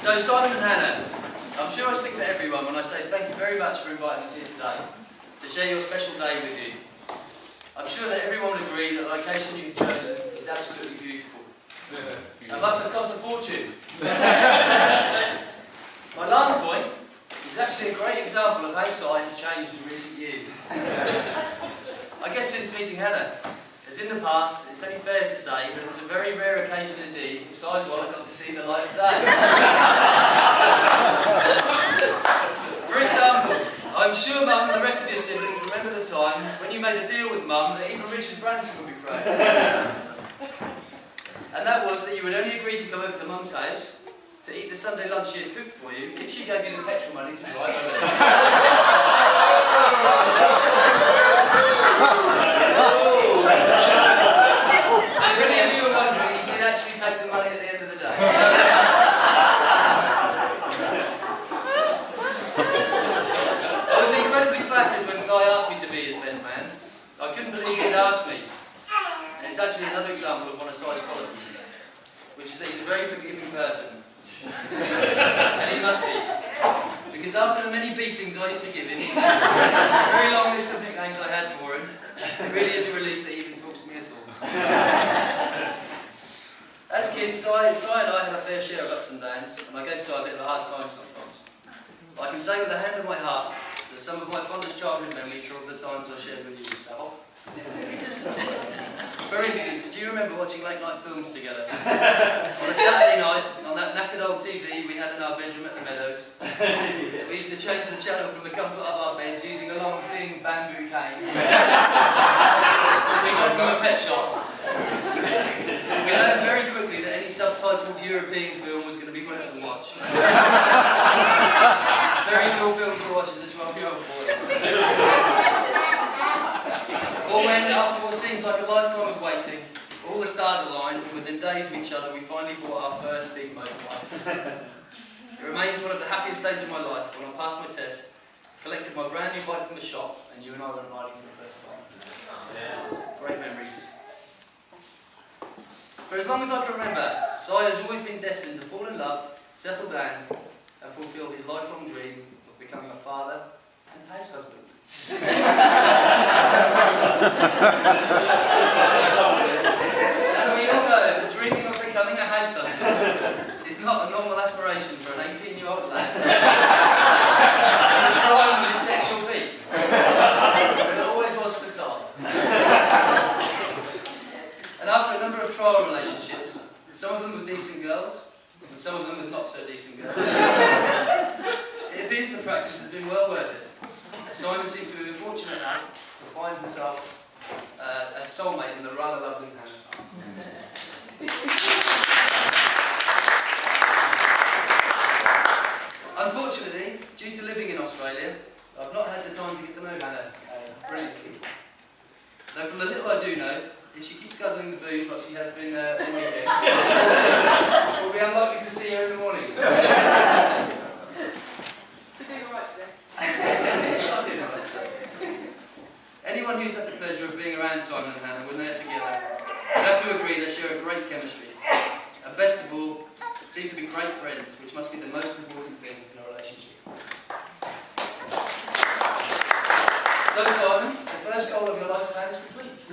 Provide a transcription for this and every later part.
So Simon and Hannah, I'm sure I speak for everyone when I say thank you very much for inviting us here today to share your special day with you. I'm sure that everyone would agree that the location you've chosen is absolutely beautiful. It must have cost a fortune. My last point is actually a great example of how Si has changed in recent years. I guess since meeting Hannah, as in the past, it's only fair to say that it was a very rare occasion indeed if Si's wallet got to see the light of day. For example, I'm sure Mum and the rest of your siblings remember the time when you made a deal with Mum that even Richard Branson would be proud. And that was that you would only agree to come over to Mum's house to eat the Sunday lunch she had cooked for you if she gave you the petrol money to drive over there. And if any of you were wondering, he did actually take the money at the end of the day. I was incredibly flattered when Si asked me to be his best man. I couldn't believe he'd asked me. And it's actually another example of one of Si's qualities, which is that he's a very forgiving person. And he must be. Because after the many beatings I used to give him, the very long list of nicknames I had for him, it really is a relief that he even talks to me at all. As kids, Si and I had a fair share of ups and downs, and I gave Si a bit of a hard time sometimes. But I can say with the hand on my heart that some of my fondest childhood memories are of the times I shared with you, Sal. For instance, do you remember watching late night films together? On a Saturday night, on that knackered old TV we had in our bedroom at the Meadows, we used to change the channel from the comfort of our beds using a long, thin bamboo cane we got from a pet shop. We learned very quickly that any subtitled European film was going to be worth a watch. Very cool films to watch as a 12-year-old boy. Or when, after what seemed like a lifetime of waiting, all the stars aligned, and within days of each other we finally bought our first big motorbikes. It remains one of the happiest days of my life when I passed my test, collected my brand new bike from the shop, and you and I went riding for the first time. Great memories. For as long as I can remember, Si has always been destined to fall in love, settle down, and fulfil his lifelong dream of becoming a father and house husband. And we all know that dreaming of becoming a house husband is not a normal aspiration for an 18-year-old lad prime with his sexual peak. But it always was for Si. And after a number of trial relationships, some of them with decent girls, and some of them with not so decent girls, it appears the practice has been well worth it. Simon seems to have been fortunate enough to find himself a soulmate in the rather lovely Hannah. Unfortunately, due to living in Australia, I've not had the time to get to know Hannah brilliantly. Though from the little I do know, if she keeps guzzling the booze like she has been all weekend, we'll be unlikely to see her in the morning. Anyone who's had the pleasure of being around Simon and Hannah when they're together would have to agree they share a great chemistry. And best of all, seem to be great friends, which must be the most important thing in a relationship. So Simon, the first goal of your life plan is complete.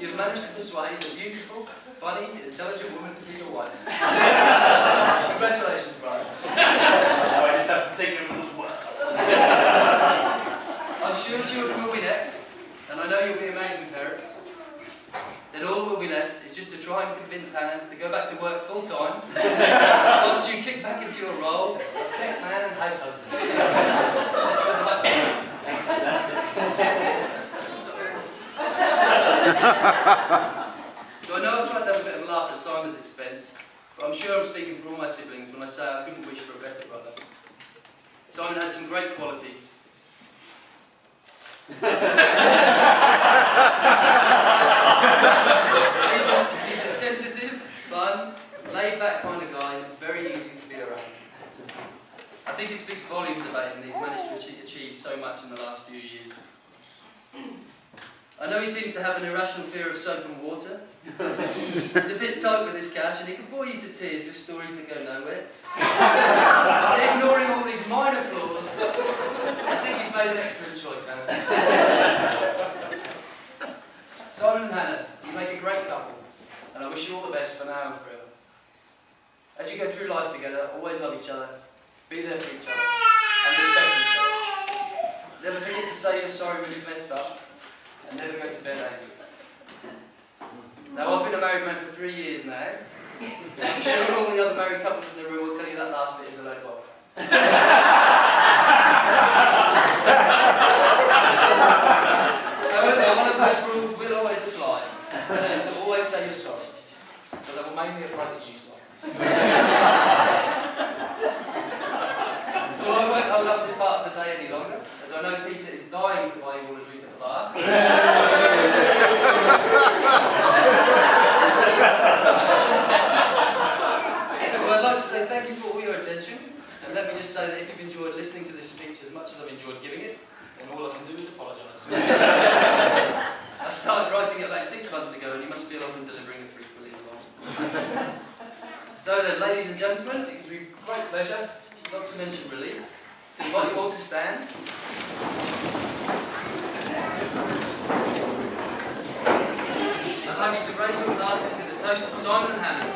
You've managed to persuade a beautiful, funny, intelligent woman to be your wife. Congratulations, brother. Now I just have to take him to the world. I'm sure children will be next, and I know you'll be amazing parents. Then all that will be left is just to try and convince Hannah to go back to work full-time, whilst you kick back into your role of tech man and house husband. Best of luck. So I know I've tried to have a bit of a laugh at Simon's expense, but I'm sure I'm speaking for all my siblings when I say I couldn't wish for a better brother. Simon has some great qualities. He's a sensitive, fun, laid-back kind of guy who's very easy to be around. I think it speaks volumes about him that he's managed to achieve so much in the last few years. I know he seems to have an irrational fear of soap and water. He's a bit tight with his cash and he can bore you to tears with stories that go nowhere. as you go through life together, always love each other, be there for each other, and respect each other. Never forget to say you're sorry when you've messed up, and never go to bed angry. Now, I've been a married man for 3 years now. I'm sure all the other married couples in the room will tell you that last bit is a load of bother. However, one of those rules will always apply. That is to always say you're sorry. But that will mainly apply to you, son. So I won't hold up this part of the day any longer, as I know Peter is dying to buy you all a drink at the bar. So I'd like to say thank you for all your attention, and let me just say that if you've enjoyed listening to this speech as much as I've enjoyed giving it, then all I can do is apologise. I started writing it about 6 months ago, and you must feel I've been delivering it for equally as long. So then, ladies and gentlemen, it gives me great pleasure, not to mention relief, to invite you all to stand. I'd like you to raise your glasses in a toast to Simon and Hannah.